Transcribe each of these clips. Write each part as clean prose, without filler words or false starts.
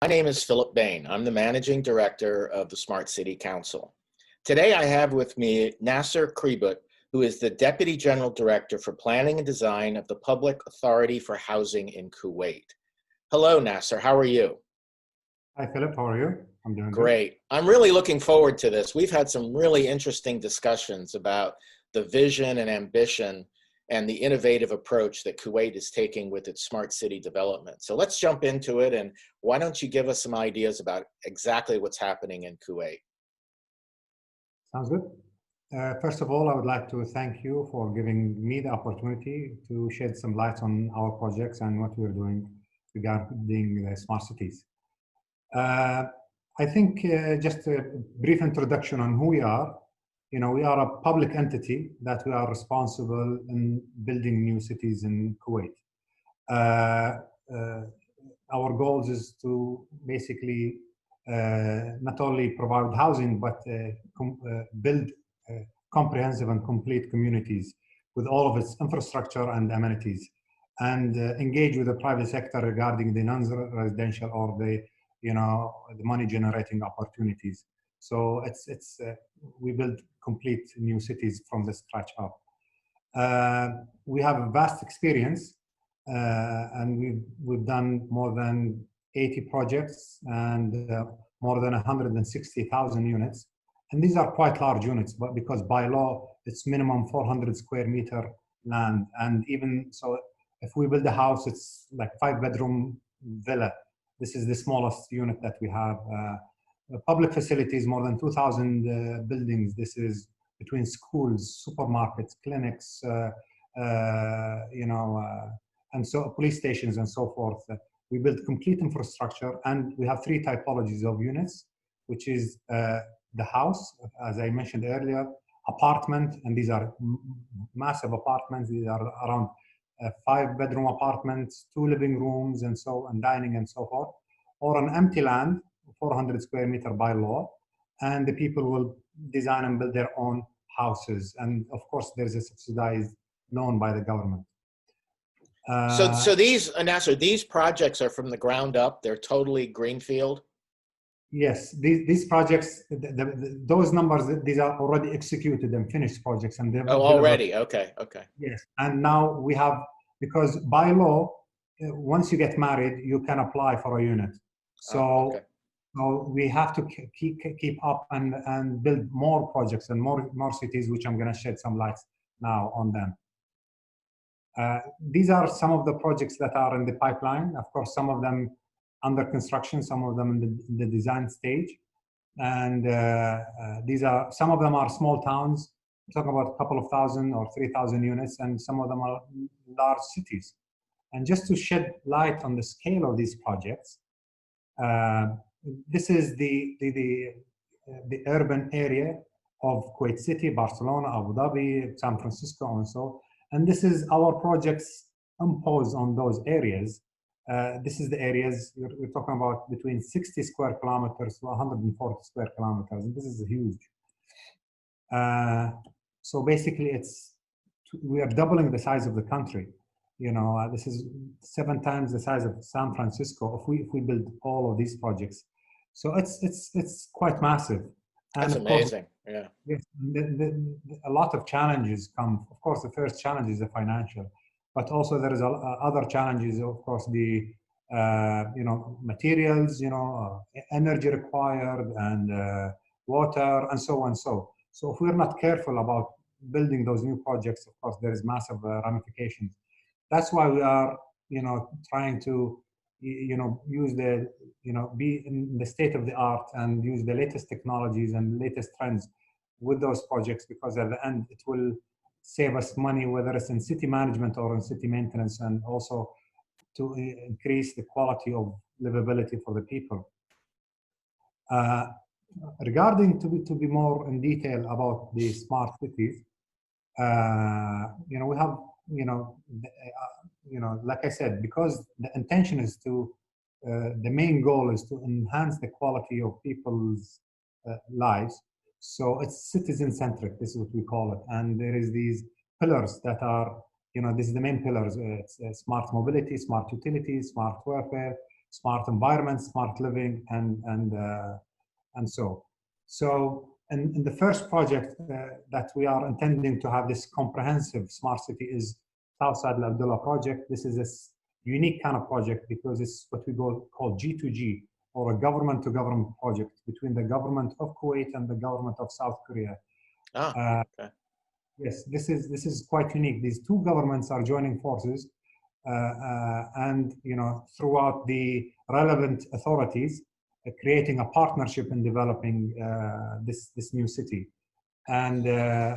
My name is Philip Bain. I'm the Managing Director of the Smart City Council. Today I have with me Nasser Kribut, who is the Deputy General Director for Planning and Design of the Public Authority for Housing in Kuwait. Hello, Nasser. How are you? Hi, Philip. How are you? I'm doing great. Good. I'm really looking forward to this. We've had some really interesting discussions about the vision and ambition and the innovative approach that Kuwait is taking with its smart city development. So let's jump into it, and why don't you give us some ideas about exactly what's happening in Kuwait? Sounds good. First of all, I would like to thank you for giving me the opportunity to shed some light on our projects and what we're doing regarding the smart cities. I think just a brief introduction on who we are. You know, we are a public entity that we are responsible in building new cities in Kuwait. Our goals is to basically not only provide housing, but build comprehensive and complete communities with all of its infrastructure and amenities, and engage with the private sector regarding the non-residential or the money-generating opportunities. So we build complete new cities from the scratch up. We have a vast experience, and we've done more than 80 projects and more than 160,000 units. And these are quite large units, but because by law, it's minimum 400 square meter land. And even so, if we build a house, it's like 5-bedroom villa. This is the smallest unit that we have. Public facilities, more than 2,000 buildings. This is between schools, supermarkets, clinics, and so police stations and so forth. We build complete infrastructure, and we have 3 typologies of units, which is the house, as I mentioned earlier, apartment, and these are massive apartments. These are around 5-bedroom apartments, 2 living rooms, and dining and so forth, or an empty land, 400 square meter by law, and the people will design and build their own houses. And of course, there's a subsidized loan by the government. So these projects are from the ground up. They're totally greenfield. Yes, these projects, those numbers, these are already executed and finished projects, and they're already. Okay. Yes, and now we have, because by law, once you get married, you can apply for a unit. So, so we have to keep up and build more projects and more cities, which I'm going to shed some light now on them. These are some of the projects that are in the pipeline. Of course, some of them under construction, some of them in the design stage. And some of them are small towns. We're talking about a couple of thousand or 3,000 units, and some of them are large cities. And just to shed light on the scale of these projects, this is the urban area of Kuwait City, Barcelona, Abu Dhabi, San Francisco, and so. And this is our projects imposed on those areas. This is the areas we're talking about, between 60 square kilometers to 140 square kilometers. And this is huge. So basically, we are doubling the size of the country. You know, this is 7 times the size of San Francisco if we build all of these projects. So it's quite massive. And that's amazing. Yeah. Yes, a lot of challenges come. Of course, the first challenge is the financial, but also there is other challenges. Of course, the materials, energy required, and water, and so on. So if we're not careful about building those new projects, of course, there is massive ramifications. That's why we are, trying to, use be in the state of the art and use the latest technologies and latest trends with those projects, because at the end it will save us money, whether it's in city management or in city maintenance, and also to increase the quality of livability for the people. Regarding to be more in detail about the smart cities, we have, like I said, because the intention is to, the main goal is to enhance the quality of people's lives. So it's citizen-centric, this is what we call it. And there is these pillars that are, this is the main pillars. It's smart mobility, smart utilities, smart welfare, smart environment, smart living, and so. So, in the first project that we are intending to have this comprehensive smart city is Southside Lavdolla project. This is a unique kind of project because it's what we call G2G, or a government-to-government project between the government of Kuwait and the government of South Korea. Okay. Yes, this is quite unique. These two governments are joining forces, and throughout the relevant authorities, creating a partnership in developing this new city. And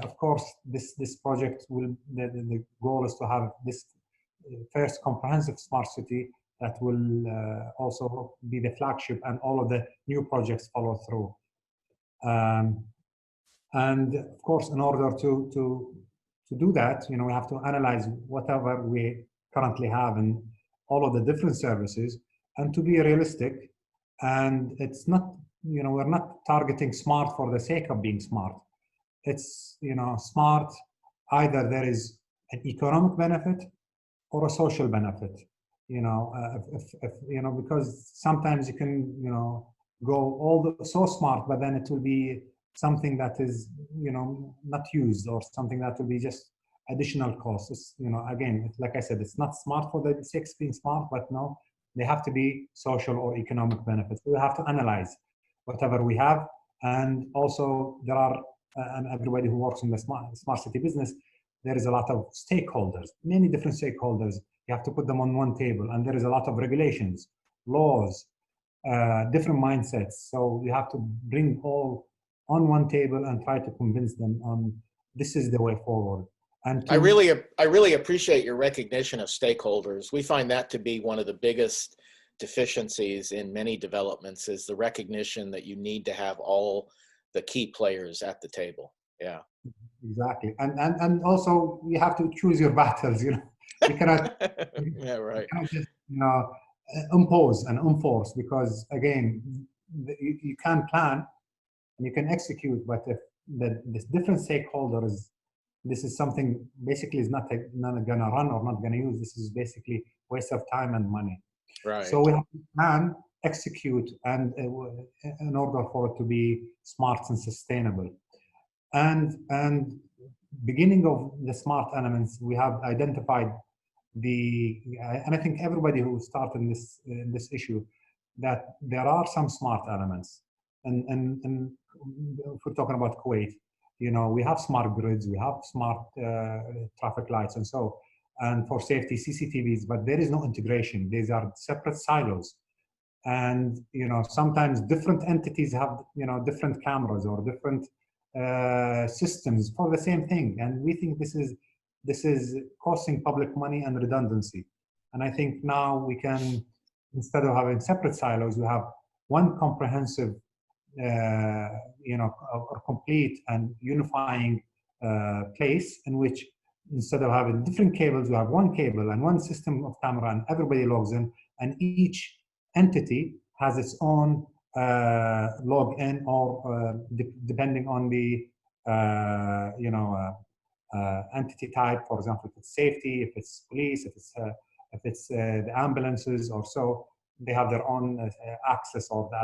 of course, this project the goal is to have this first comprehensive smart city that will also be the flagship, and all of the new projects follow through. And of course, in order to do that, we have to analyze whatever we currently have in all of the different services, and to be realistic. And it's not, we're not targeting smart for the sake of being smart. It's, smart, either there is an economic benefit or a social benefit, because sometimes you can, go so smart, but then it will be something that is, not used, or something that will be just additional costs. Again, like I said, it's not smart for the sake of being smart, but no, they have to be social or economic benefits. We have to analyze whatever we have. And also there are, and everybody who works in the smart city business, there is a lot of stakeholders, many different stakeholders. You have to put them on one table, and there is a lot of regulations, laws, different mindsets. So you have to bring all on one table and try to convince them on this is the way forward. And I really appreciate your recognition of stakeholders. We find that to be one of the biggest deficiencies in many developments, is the recognition that you need to have all the key players at the table. Yeah. Exactly. And also you have to choose your battles, You cannot, yeah, right. You cannot just, impose and enforce, because again, you can plan and you can execute, but if the different stakeholders, this is something basically is not gonna run or not gonna use. This is basically waste of time and money. Right. So we have to plan, execute, and in order for it to be smart and sustainable. And beginning of the smart elements, we have identified and I think everybody who started in this issue, that there are some smart elements. And if we're talking about Kuwait, we have smart grids, we have smart traffic lights, and for safety CCTVs, but there is no integration. These are separate silos. And sometimes different entities have different cameras or different systems for the same thing, and we think this is costing public money and redundancy. And I think now we can, instead of having separate silos, we have one comprehensive, or complete and unifying place, in which instead of having different cables, we have one cable and one system of camera, and everybody logs in, and each entity has its own login, or depending on the entity type. For example, if it's safety, if it's police, if it's the ambulances, or so, they have their own access, or the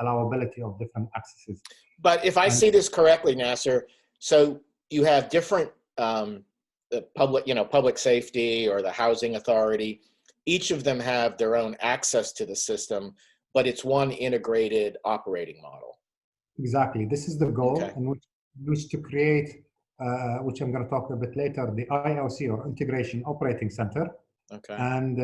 allowability of different accesses. But if I see this correctly, Nasser, so you have different the public safety or the housing authority. Each of them have their own access to the system, but it's one integrated operating model. Exactly. This is the goal, Okay. in which to create, which I'm going to talk a bit later, the IOC, or Integration Operating Center. Okay. And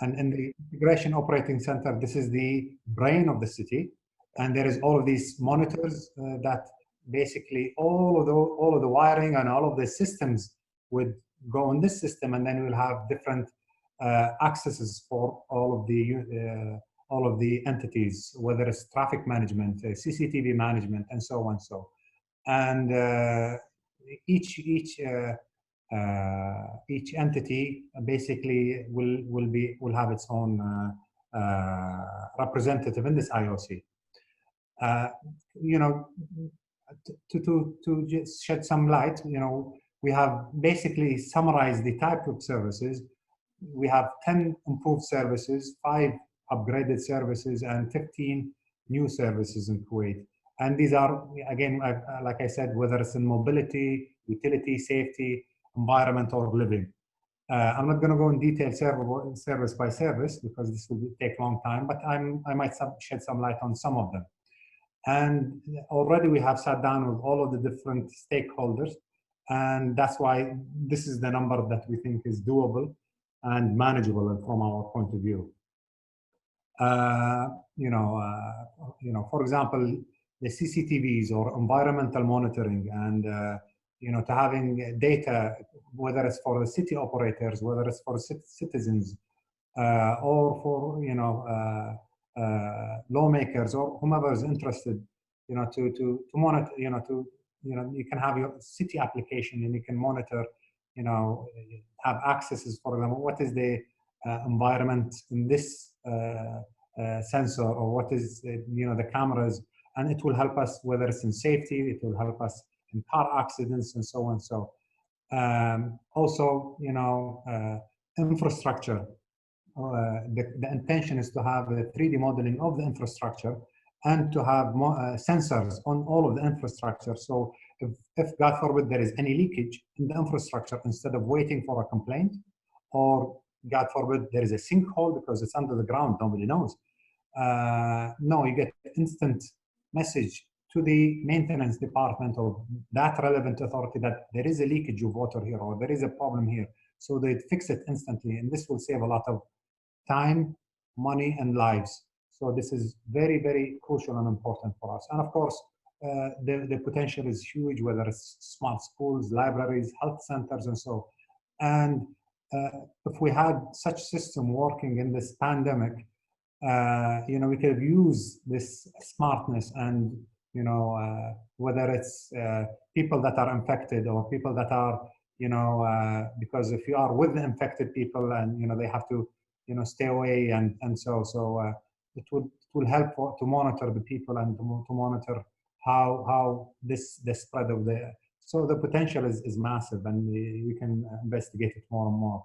and in the Integration Operating Center, this is the brain of the city, and there is all of these monitors that basically all of the wiring and all of the systems would go on this system, and then we'll have different accesses for all of the entities, whether it's traffic management, CCTV management, and so on. And each entity basically will have its own representative in this IOC. To just shed some light, we have basically summarized the type of services. we have 10 improved services, 5 upgraded services, and 15 new services in Kuwait. And these are, again, like I said, whether it's in mobility, utility, safety, environment, or living. I'm not going to go in detail service by service because this will take a long time, but I might shed some light on some of them. And already we have sat down with all of the different stakeholders, and that's why this is the number that we think is doable and manageable from our point of view. For example, the CCTVs or environmental monitoring, and to having data, whether it's for the city operators, whether it's for citizens, or for lawmakers or whomever is interested, to monitor, you can have your city application and you can monitor, have accesses, for example, what is the environment in this sensor, or what is the cameras, and it will help us whether it's in safety, it will help us in car accidents and so on. So also infrastructure, the intention is to have a 3D modeling of the infrastructure and to have more sensors on all of the infrastructure. So if God forbid there is any leakage in the infrastructure, instead of waiting for a complaint, or God forbid there is a sinkhole because it's under the ground, nobody knows. No, you get instant message to the maintenance department or that relevant authority that there is a leakage of water here or there is a problem here. So they fix it instantly, and this will save a lot of time, money, and lives. So this is very, very crucial and important for us. And of course, the potential is huge, whether it's smart schools, libraries, health centers, and so. And if we had such system working in this pandemic, we could use this smartness and, whether it's people that are infected or people that are, because if you are with the infected people and, they have to, stay away, and so it will help to monitor the people and to monitor how the spread of so the potential is massive, and we can investigate it more and more.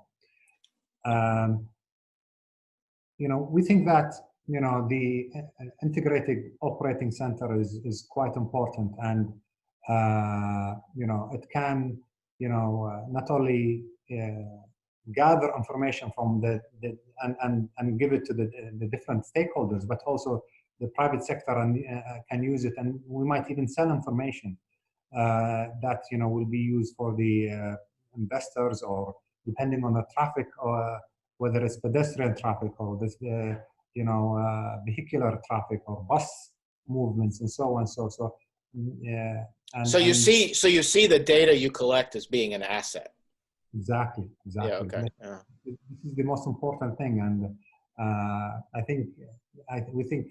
We think that the integrated operating center is quite important, and it can not only gather information from and give it to the different stakeholders, but also the private sector can use it, and we might even sell information that will be used for the investors, or depending on the traffic, or whether it's pedestrian traffic or this vehicular traffic or bus movements and so on. So you see the data you collect as being an asset. Exactly. Yeah, okay. Yeah. This is the most important thing, and we think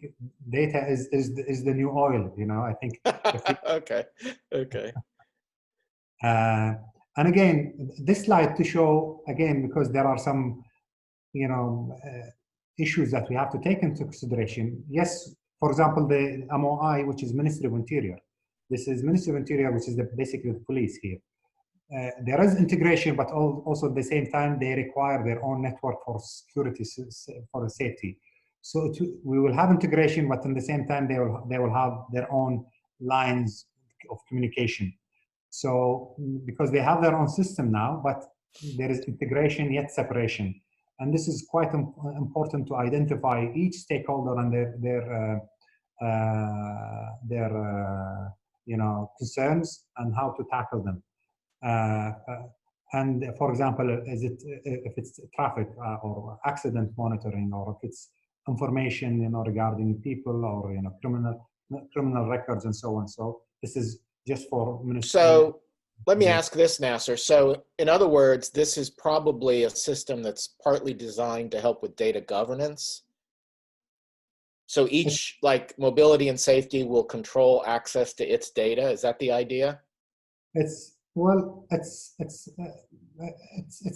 data is the new oil. I think. Okay. And again, this slide to show again, because there are some issues that we have to take into consideration. Yes, for example, the MOI, which is Ministry of Interior. This is Ministry of Interior, which is basically the police here. There is integration, but also at the same time, they require their own network for security, for the safety. So we will have integration, but at the same time, they will have their own lines of communication. So because they have their own system now, but there is integration yet separation. And this is quite important to identify each stakeholder and their concerns and how to tackle them. And for example, if it's traffic or accident monitoring, or if it's information regarding people or criminal records and so on. So this is just for ministry. So let me ask this, Nasser. So in other words, this is probably a system that's partly designed to help with data governance. So each, like mobility and safety, will control access to its data. Is that the idea? It's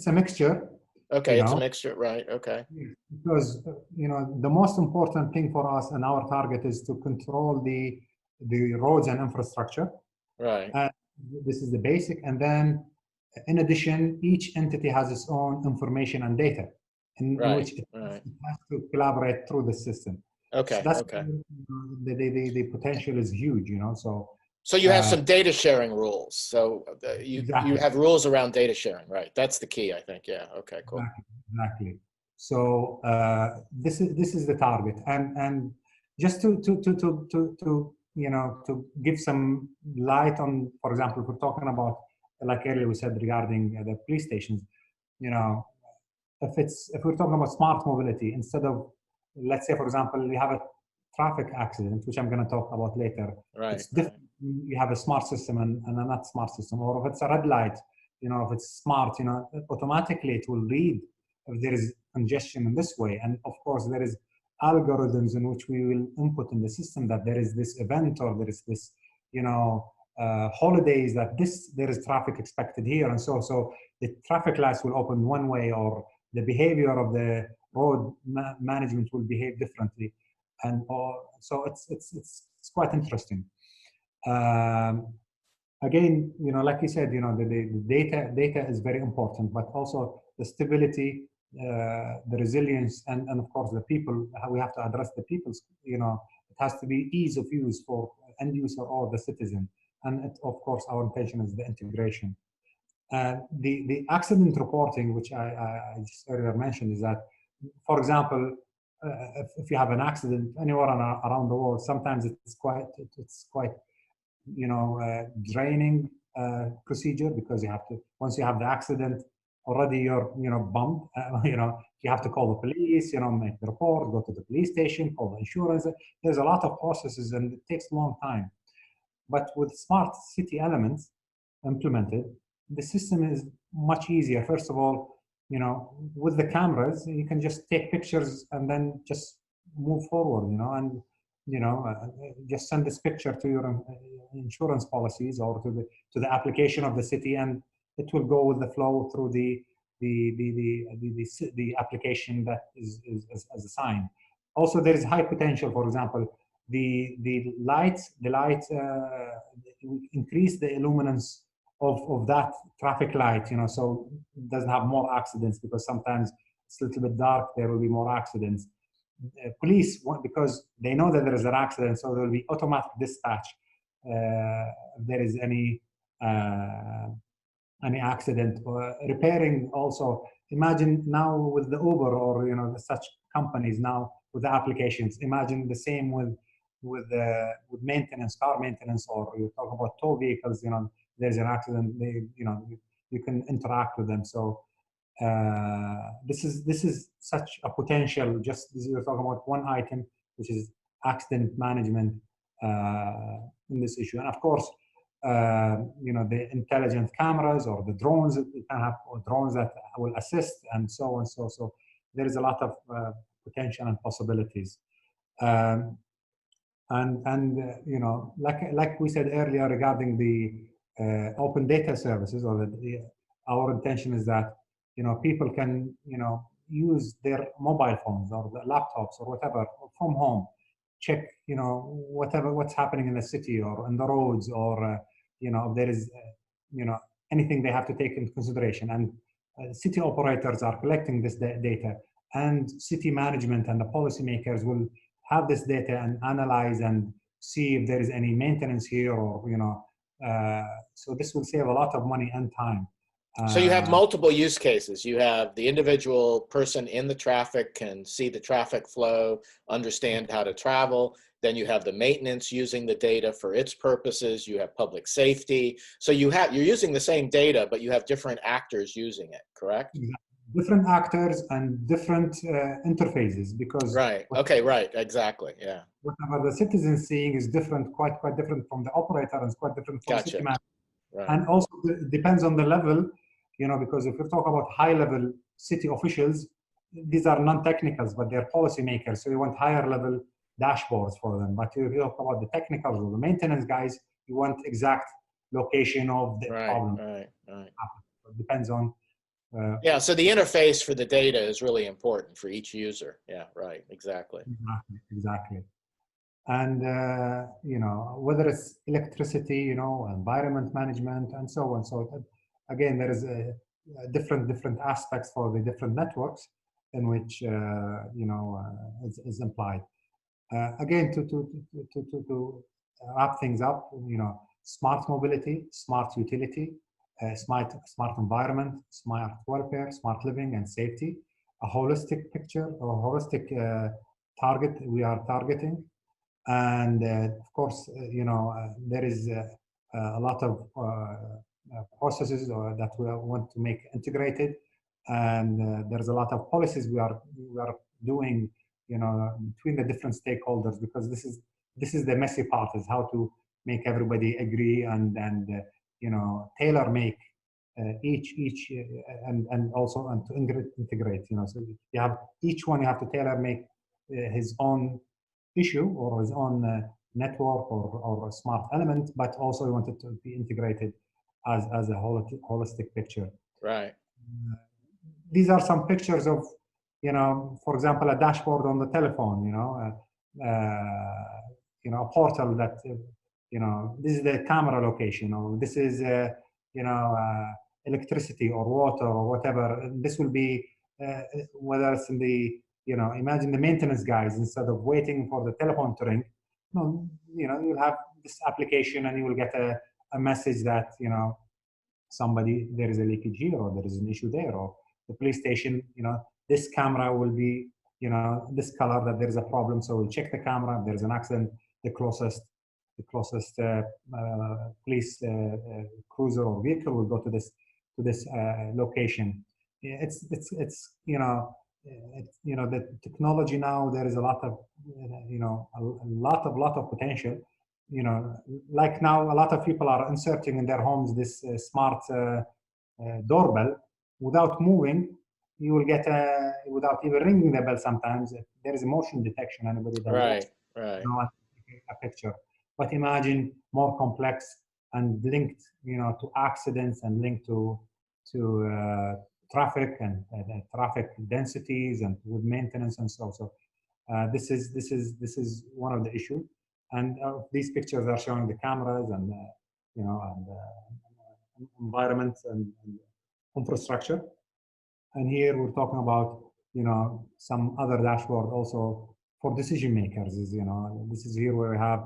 a mixture. Okay, it's a mixture, right? Okay. Because the most important thing for us and our target is to control the roads and infrastructure. Right. This is the basic, and then in addition, each entity has its own information and data. in which it Right. has to collaborate through the system. So Okay, that's okay. the potential is huge, you know. So So you have some data sharing rules. So you exactly, have rules around data sharing, right? That's the key, I think. Yeah. Okay, cool. exactly. So this is the target, and just to you know, to give some light on, for example, if we're talking about, like earlier we said regarding the police stations, you know, if we're talking about smart mobility, instead of, let's say for example we have a traffic accident, which I'm going to talk about later, Right, it's right. different. You have a smart system and a not smart system, or if it's a red light, you know, if it's smart, you know, automatically it will read if there is congestion in this way. And of course there is algorithms in which we will input in the system that there is this event, or there is this, you know, holidays, that there is traffic expected here, and so the traffic lights will open one way, or the behavior of the road management will behave differently, and so it's quite interesting. Um, Again, you know, like you said, you know, the data is very important, but also the stability, the resilience, and of course the people. How we have to address the people's, you know, it has to be ease of use for end user or the citizen, and of course our intention is the integration. The accident reporting, which I just earlier mentioned, is that, for example, if you have an accident anywhere around the world, sometimes it's quite, you know, draining procedure, because you have to, once you have the accident, already you're, you know, bumped. You know, you have to call the police, you know, make the report, go to the police station, call the insurance. There's a lot of processes, and it takes a long time. But with smart city elements implemented, the system is much easier. First of all, you know, with the cameras, you can just take pictures and then just move forward, you know, and, you know, just send this picture to your insurance policies, or to the application of the city, and it will go with the flow through the application that is assigned. Also, there is high potential. For example, the lights increase the illuminance of that traffic light, you know, so it doesn't have more accidents, because sometimes it's a little bit dark, there will be more accidents. Police want, because they know that there is an accident, so there will be automatic dispatch if there is any accident, or repairing also. Imagine now with the Uber, or, you know, such companies now with the applications. Imagine the same with maintenance, car maintenance, or you talk about tow vehicles. You know, there's an accident, you know, you can interact with them. So this is such a potential. Just we're talking about one item, which is accident management in this issue, and of course, you know, the intelligent cameras, or the drones. You can have drones that will assist, and so on. So there is a lot of potential and possibilities. Um, you know, like we said earlier regarding the open data services, or our intention is that, you know, people can, you know, use their mobile phones or the laptops or whatever from home, check, you know, what's happening in the city or in the roads, or you know, if there is you know, anything they have to take into consideration. And city operators are collecting this data, and city management and the policymakers will have this data and analyze and see if there is any maintenance here, or, you know, so this will save a lot of money and time. So you have multiple use cases. You have the individual person in the traffic can see the traffic flow, understand how to travel. Then you have the maintenance using the data for its purposes. You have public safety. So you're using the same data, but you have different actors using it, correct? Different actors and different interfaces, because Right. Okay. Right. Exactly. Yeah. whatever the citizen is seeing is different, quite different from the operator, and it's quite different from city Gotcha. manager. Right. And also it depends on the level, you know, because if we talk about high level city officials, these are non-technicals, but they're policymakers. So you want higher level dashboards for them. But if you talk about the technicals or the maintenance guys, you want exact location of the problem. Right. It depends on. Yeah, so the interface for the data is really important for each user. Yeah, right, exactly. Exactly. And, you know, whether it's electricity, you know, environment management, and so on. So again, there is different aspects for the different networks. is implied. Again, to wrap things up, smart mobility, smart utility, smart environment, smart welfare, smart living and safety, a holistic picture or holistic target we are targeting. And of course, there is a lot of processes that we want to make integrated, and there's a lot of policies we are doing, between the different stakeholders, because this is the messy part, is how to make everybody agree and tailor make each and also and to integrate. So you have each one, you have to tailor make his own issue or his own network or a smart element, but also we want it to be integrated as a holistic picture. Right. These are some pictures of, for example, a dashboard on the telephone, a portal that, this is the camera location, or this is, electricity or water or whatever. This will be, whether it's in the, imagine the maintenance guys, instead of waiting for the telephone to ring, you'll have this application and you will get a message that, there is a leakage here, or there is an issue there, or the police station, this camera will be, this color, that there is a problem. So we'll check the camera. If there's an accident, the closest police cruiser or vehicle will go to this location. It's the technology now. There is a lot of a lot of potential. Like now, a lot of people are inserting in their homes this smart doorbell without moving. You will get without even ringing the bell. Sometimes there is a motion detection. Anybody that right. a picture. But imagine more complex and linked, to accidents and linked to traffic and traffic densities and with maintenance and so. So this is one of the issues. And these pictures are showing the cameras and environment and infrastructure. And here we're talking about some other dashboard also for decision makers. This is here where we have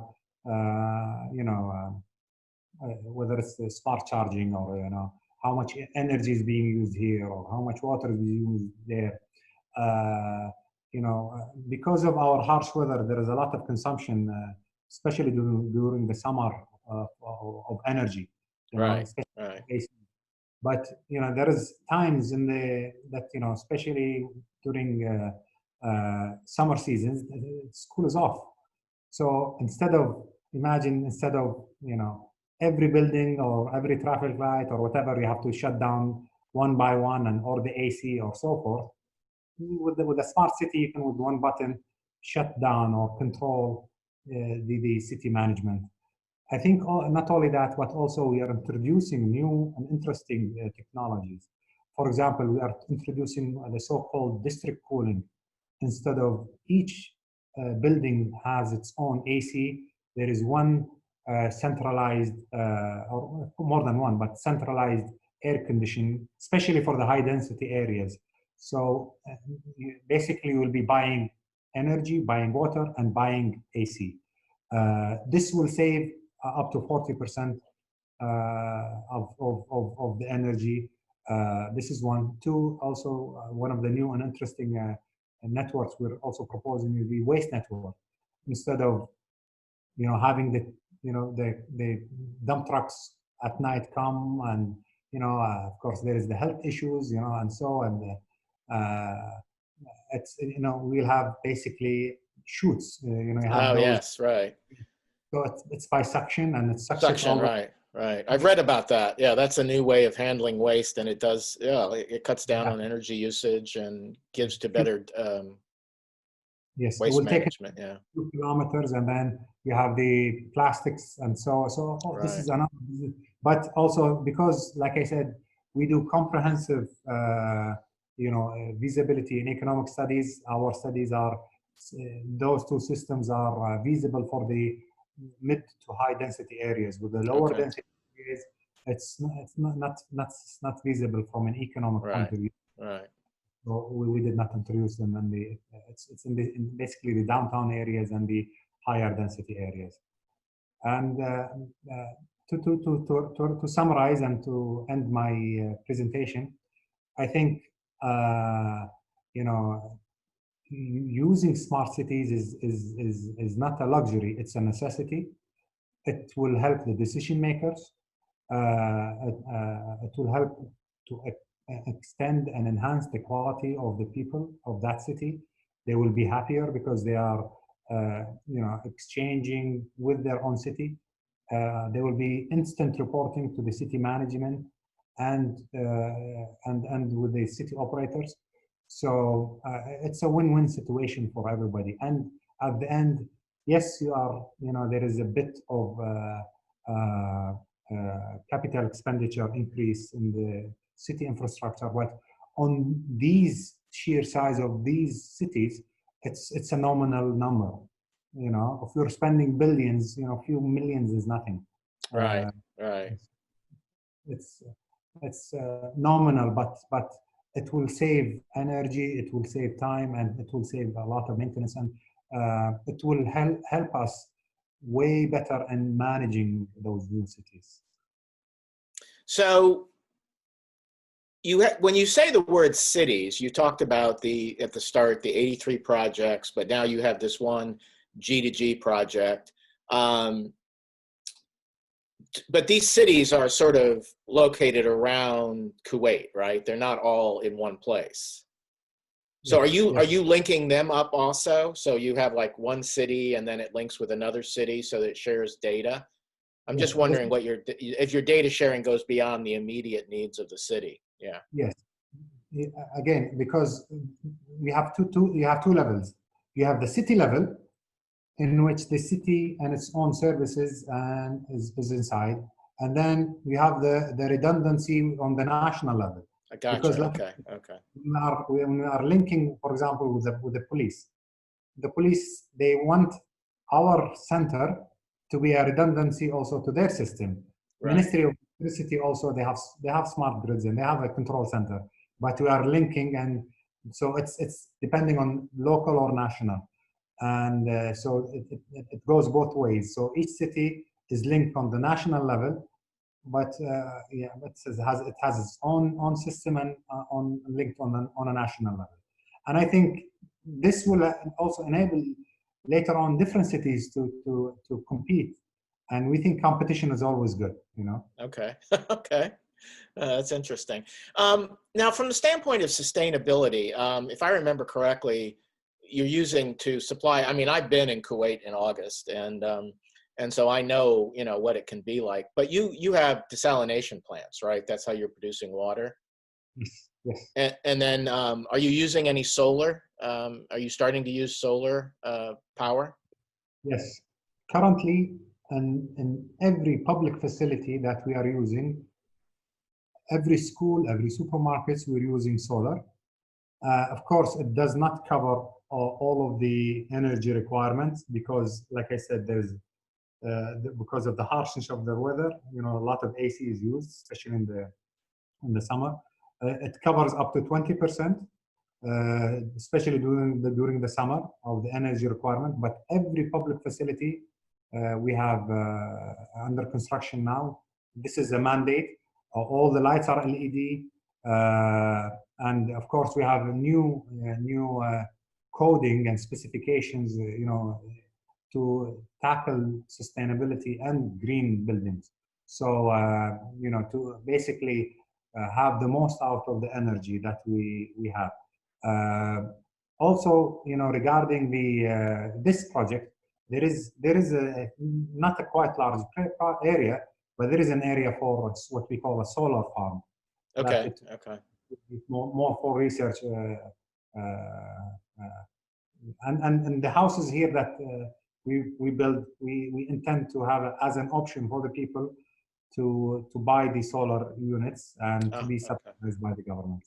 whether it's the smart charging or how much energy is being used here or how much water is being used there. Because of our harsh weather, there is a lot of consumption, especially during the summer of energy. Right. But there is times in that especially during summer seasons, school is off. So instead of every building or every traffic light or whatever, you have to shut down one by one or the AC or so forth. With a smart city, you can with one button shut down or control the city management. I think not only that, but also we are introducing new and interesting technologies. For example, we are introducing the so-called district cooling. Instead of each building has its own AC, there is one centralized, or more than one, but centralized air conditioning, especially for the high density areas. So basically you will be buying energy, buying water, and buying AC. This will save up to 40% of the energy. This is one. Two, also one of the new and interesting networks we're also proposing is the waste network. Instead of having the dump trucks at night come and of course there is the health issues and so, and it's we'll have basically chutes. Yes, right. So it's by suction, and it's suction, right. I've read about that. Yeah, that's a new way of handling waste, and it does. Yeah, it cuts down on energy usage and gives to better yes, waste it will management. Take 2 kilometers, and then you have the plastics and so. Right. This is another. But also because, like I said, we do comprehensive, feasibility and economic studies. Our studies are those two systems are feasible for the mid to high density areas. With the lower density areas, it's not feasible from an economic point of view. Right. So we did not introduce them in it's in basically the downtown areas and the higher density areas. And to summarize and to end my presentation, I think you know, using smart cities is not a luxury; it's a necessity. It will help the decision makers. It will help to extend and enhance the quality of the people of that city. They will be happier because they are, you know, exchanging with their own city. There will be instant reporting to the city management and with the city operators. So it's a win-win situation for everybody. And at the end, yes, you are, you know, there is a bit of capital expenditure increase in the city infrastructure, but on these sheer size of these cities, it's a nominal number. You know, if you're spending billions, you know, a few millions is nothing. Right, right. It's nominal, but it will save energy, it will save time, and it will save a lot of maintenance, and it will help us way better in managing those new cities. So when you say the word cities, you talked about at the start, the 83 projects, but now you have this one G2G project. But these cities are sort of located around Kuwait, right? They're not all in one place. So are you linking them up also? So you have like one city and then it links with another city so that it shares data? I'm just wondering if your data sharing goes beyond the immediate needs of the city. Yeah. Yes. Again, because you have two levels. You have the city level, in which the city and its own services and is inside, and then we have the redundancy on the national level. I got you. Because okay. When we are linking, for example, with the police, they want our center to be a redundancy also to their system. Right. Ministry of Electricity also they have smart grids and they have a control center, but we are linking, and so it's depending on local or national. And so it goes both ways. So each city is linked on the national level, but it has its own system and linked on a national level. And I think this will also enable later on different cities to compete. And we think competition is always good, you know. Okay, okay. That's interesting. Now, from the standpoint of sustainability, if I remember correctly, you're using to supply, I mean, I've been in Kuwait in August, and so I know, you know, what it can be like, but you have desalination plants, right? That's how you're producing water? Yes. And then are you using any solar? Are you starting to use solar power? Yes. Currently, in every public facility that we are using, every school, every supermarkets, we're using solar. Of course, it does not cover all of the energy requirements because, like I said, there's because of the harshness of the weather, you know, a lot of AC is used, especially in the summer. It covers up to 20%, especially during the summer of the energy requirement. But every public facility we have under construction now, this is a mandate. All the lights are LED. And of course, we have a new coding and specifications, you know, to tackle sustainability and green buildings. So, you know, to basically have the most out of the energy that we have. Also, you know, regarding this project, there is not a quite large area, but there is an area for what we call a solar farm. Okay. More for research, and the houses here that we build, we intend to have as an option for the people to buy the solar units and to be subsidized by the government.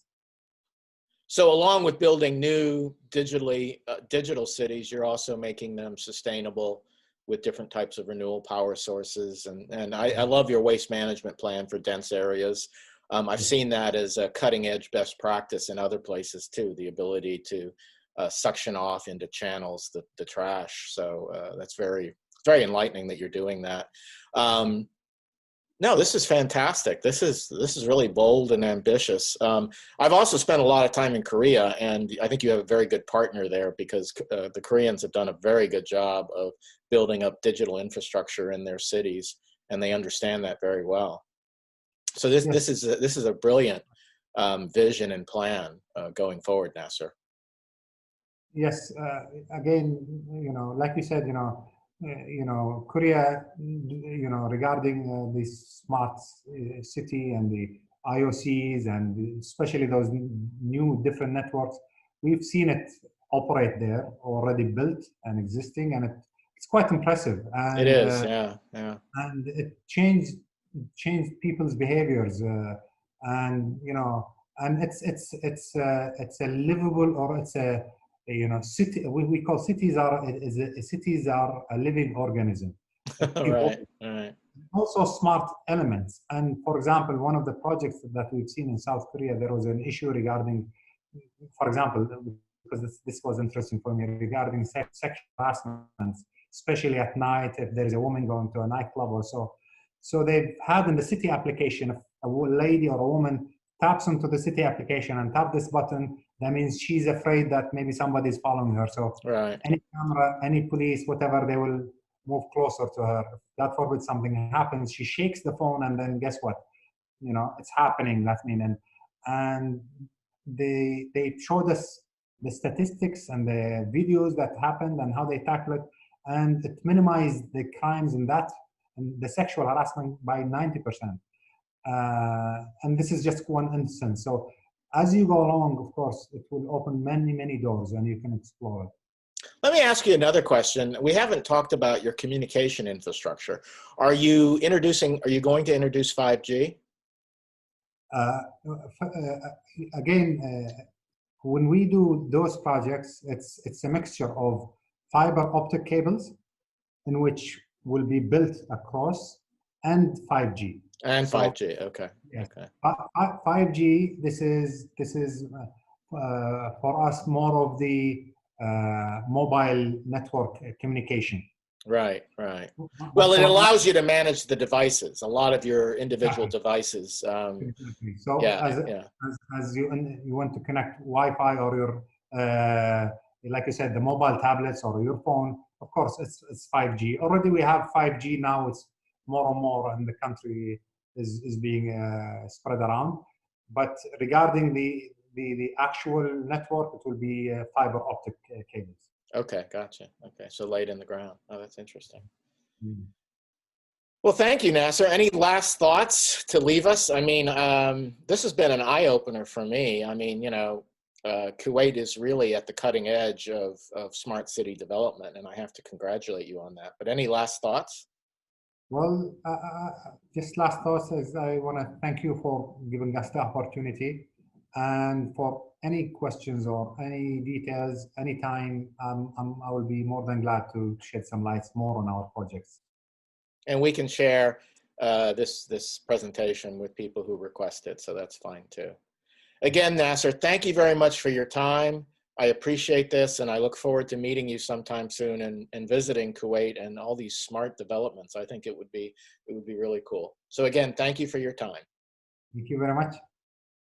So along with building new digital cities, you're also making them sustainable with different types of renewable power sources. And I love your waste management plan for dense areas. I've seen that as a cutting edge best practice in other places too, the ability to suction off into channels the trash. So that's very, very enlightening that you're doing that. No, this is fantastic. This is really bold and ambitious. I've also spent a lot of time in Korea, and I think you have a very good partner there, because the Koreans have done a very good job of building up digital infrastructure in their cities, and they understand that very well. So this is a brilliant vision and plan going forward, Nasser. Yes, again, like you said, Korea, regarding this smart city and the IOCs, and especially those new different networks, we've seen it operate there, already built and existing, and it's quite impressive. And it is, yeah. And it changed people's behaviors, and it's a livable, or it's a city. We call cities cities are a living organism. Right. Also smart elements. And for example, one of the projects that we've seen in South Korea, there was an issue regarding, for example, because this was interesting for me, regarding sexual harassment, especially at night, if there is a woman going to a nightclub or so. So they've had in the city application, if a lady or a woman taps onto the city application and tap this button, that means she's afraid that maybe somebody is following her. So any camera, any police, whatever, they will move closer to her. If God forbid something happens, she shakes the phone, and then guess what? It's happening. That's and they showed us the statistics and the videos that happened and how they tackle it, and it minimized the crimes and the sexual harassment by 90%. And this is just one instance. So as you go along, of course, it will open many, many doors, and you can explore it. Let me ask you another question. We haven't talked about your communication infrastructure. Are you going to introduce 5G? Again, when we do those projects, it's a mixture of fiber optic cables, in which will be built across, and 5G. And 5G, okay. Yes. Okay. 5G, this is for us more of the mobile network communication. Right. Well, it allows you to manage the devices, a lot of your individual devices. Exactly. So as you want to connect Wi-Fi, or your, like you said, the mobile tablets or your phone, of course, it's 5G. Already we have 5G now. It's more and more in the country is being spread around. But regarding the actual network, it will be fiber optic cables. Okay, gotcha. Okay, so laid in the ground. Oh, that's interesting. Mm. Well, thank you, Nasser. Any last thoughts to leave us? I mean, this has been an eye-opener for me. I mean, Kuwait is really at the cutting edge of smart city development, and I have to congratulate you on that. But any last thoughts? Well, just last thoughts is I want to thank you for giving us the opportunity, and for any questions or any details, anytime, I will be more than glad to shed some lights more on our projects. And we can share this presentation with people who request it, so that's fine too. Again, Nasser, thank you very much for your time. I appreciate this, and I look forward to meeting you sometime soon and visiting Kuwait and all these smart developments. I think it would be really cool. So again, thank you for your time. Thank you very much.